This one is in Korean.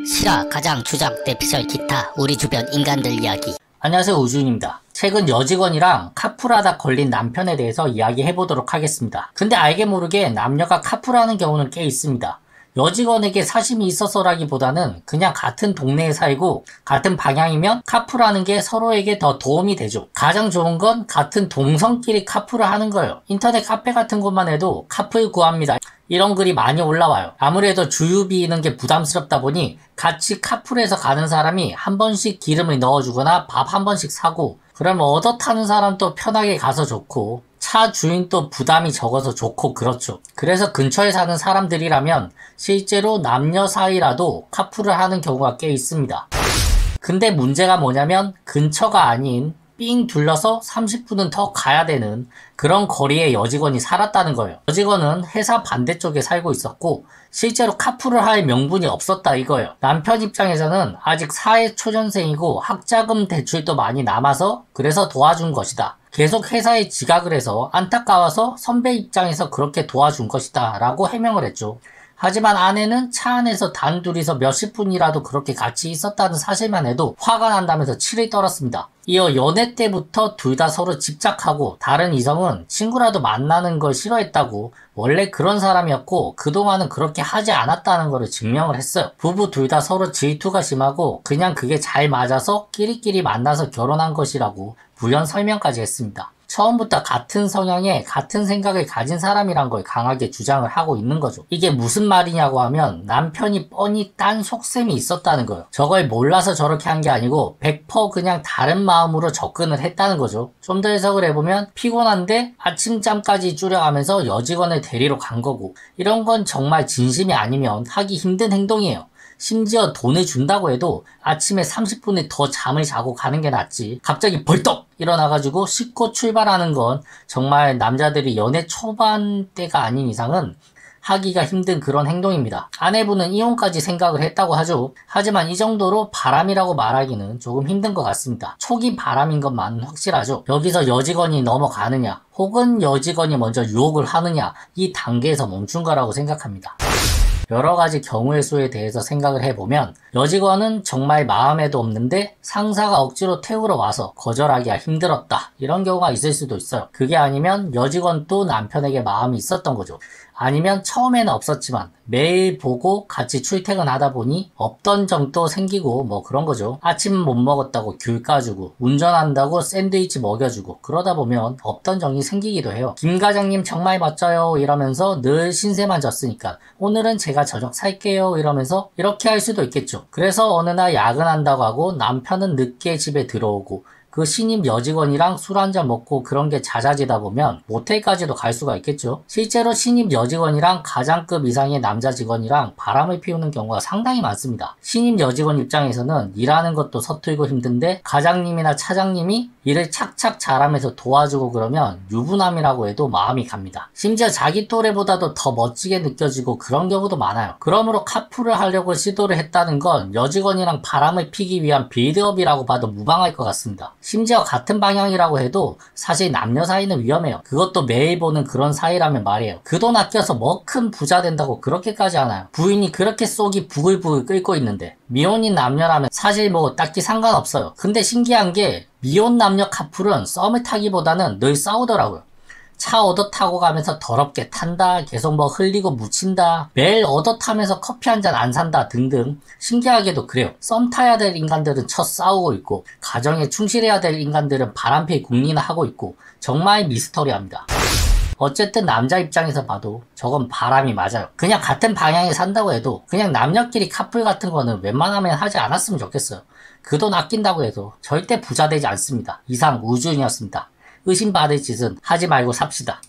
실화, 가장, 주장, 뇌피셜, 기타, 우리 주변 인간들 이야기. 안녕하세요, 우준입니다. 최근 여직원이랑 카풀하다 걸린 남편에 대해서 이야기해보도록 하겠습니다. 근데 알게 모르게 남녀가 카풀하는 경우는 꽤 있습니다. 여직원에게 사심이 있어서라기보다는 그냥 같은 동네에 살고 같은 방향이면 카풀하는 게 서로에게 더 도움이 되죠. 가장 좋은 건 같은 동성끼리 카풀을 하는 거예요. 인터넷 카페 같은 곳만 해도 카풀 구합니다. 이런 글이 많이 올라와요. 아무래도 주유비 있는 게 부담스럽다 보니 같이 카풀해서 가는 사람이 한 번씩 기름을 넣어주거나 밥 한 번씩 사고, 그럼 얻어 타는 사람도 편하게 가서 좋고 차 주인도 부담이 적어서 좋고 그렇죠. 그래서 근처에 사는 사람들이라면 실제로 남녀 사이라도 카풀을 하는 경우가 꽤 있습니다. 근데 문제가 뭐냐면 근처가 아닌 삥 둘러서 30분은 더 가야 되는 그런 거리에 여직원이 살았다는 거예요. 여직원은 회사 반대쪽에 살고 있었고 실제로 카풀을 할 명분이 없었다 이거예요. 남편 입장에서는 아직 사회초년생이고 학자금 대출도 많이 남아서 그래서 도와준 것이다. 계속 회사에 지각을 해서 안타까워서 선배 입장에서 그렇게 도와준 것이다 라고 해명을 했죠. 하지만 아내는 차 안에서 단둘이서 몇십 분이라도 그렇게 같이 있었다는 사실만 해도 화가 난다면서 치를 떨었습니다. 이어 연애 때부터 둘 다 서로 집착하고 다른 이성은 친구라도 만나는 걸 싫어했다고, 원래 그런 사람이었고 그동안은 그렇게 하지 않았다는 것을 증명을 했어요. 부부 둘 다 서로 질투가 심하고 그냥 그게 잘 맞아서 끼리끼리 만나서 결혼한 것이라고 부연 설명까지 했습니다. 처음부터 같은 성향에 같은 생각을 가진 사람이란 걸 강하게 주장을 하고 있는 거죠. 이게 무슨 말이냐고 하면 남편이 뻔히 딴 속셈이 있었다는 거예요. 저걸 몰라서 저렇게 한 게 아니고 100% 그냥 다른 마음으로 접근을 했다는 거죠. 좀 더 해석을 해보면 피곤한데 아침잠까지 줄여가면서 여직원을 데리러 간 거고, 이런 건 정말 진심이 아니면 하기 힘든 행동이에요. 심지어 돈을 준다고 해도 아침에 30분을 더 잠을 자고 가는 게 낫지 갑자기 벌떡 일어나가지고 씻고 출발하는 건 정말 남자들이 연애 초반 때가 아닌 이상은 하기가 힘든 그런 행동입니다. 아내분은 이혼까지 생각을 했다고 하죠. 하지만 이 정도로 바람이라고 말하기는 조금 힘든 것 같습니다. 초기 바람인 것만은 확실하죠. 여기서 여직원이 넘어가느냐 혹은 여직원이 먼저 유혹을 하느냐, 이 단계에서 멈춘 거라고 생각합니다. 여러가지 경우의 수에 대해서 생각을 해보면 여직원은 정말 마음에도 없는데 상사가 억지로 태우러 와서 거절하기가 힘들었다, 이런 경우가 있을 수도 있어요. 그게 아니면 여직원도 남편에게 마음이 있었던 거죠. 아니면 처음에는 없었지만 매일 보고 같이 출퇴근하다 보니 없던 정도 생기고 뭐 그런 거죠. 아침 못 먹었다고 귤 까주고 운전한다고 샌드위치 먹여주고 그러다 보면 없던 정이 생기기도 해요. 김 과장님 정말 멋져요 이러면서 늘 신세만 졌으니까 오늘은 제가 저녁 살게요 이러면서 이렇게 할 수도 있겠죠. 그래서 어느 날 야근한다고 하고 남편은 늦게 집에 들어오고 그 신입 여직원이랑 술 한잔 먹고 그런 게 잦아지다 보면 모텔까지도 갈 수가 있겠죠. 실제로 신입 여직원이랑 가장급 이상의 남자 직원이랑 바람을 피우는 경우가 상당히 많습니다. 신입 여직원 입장에서는 일하는 것도 서툴고 힘든데 과장님이나 차장님이 일을 착착 잘하면서 도와주고 그러면 유부남이라고 해도 마음이 갑니다. 심지어 자기 또래보다도 더 멋지게 느껴지고 그런 경우도 많아요. 그러므로 카풀을 하려고 시도를 했다는 건 여직원이랑 바람을 피기 위한 빌드업이라고 봐도 무방할 것 같습니다. 심지어 같은 방향이라고 해도 사실 남녀 사이는 위험해요. 그것도 매일 보는 그런 사이라면 말이에요. 그 돈 아껴서 뭐 큰 부자 된다고 그렇게까지 하나요? 부인이 그렇게 속이 부글부글 끓고 있는데 미혼인 남녀라면 사실 뭐 딱히 상관없어요. 근데 신기한 게 미혼 남녀 카풀은 썸을 타기보다는 늘 싸우더라고요. 차 얻어 타고 가면서 더럽게 탄다, 계속 뭐 흘리고 묻힌다, 매일 얻어 타면서 커피 한 잔 안 산다 등등. 신기하게도 그래요. 썸 타야 될 인간들은 쳐 싸우고 있고 가정에 충실해야 될 인간들은 바람피 궁리나 하고 있고 정말 미스터리합니다. 어쨌든 남자 입장에서 봐도 저건 바람이 맞아요. 그냥 같은 방향에 산다고 해도 그냥 남녀끼리 카풀 같은 거는 웬만하면 하지 않았으면 좋겠어요. 그 돈 아낀다고 해도 절대 부자 되지 않습니다. 이상 우주인이었습니다. 의심받을 짓은 하지 말고 삽시다.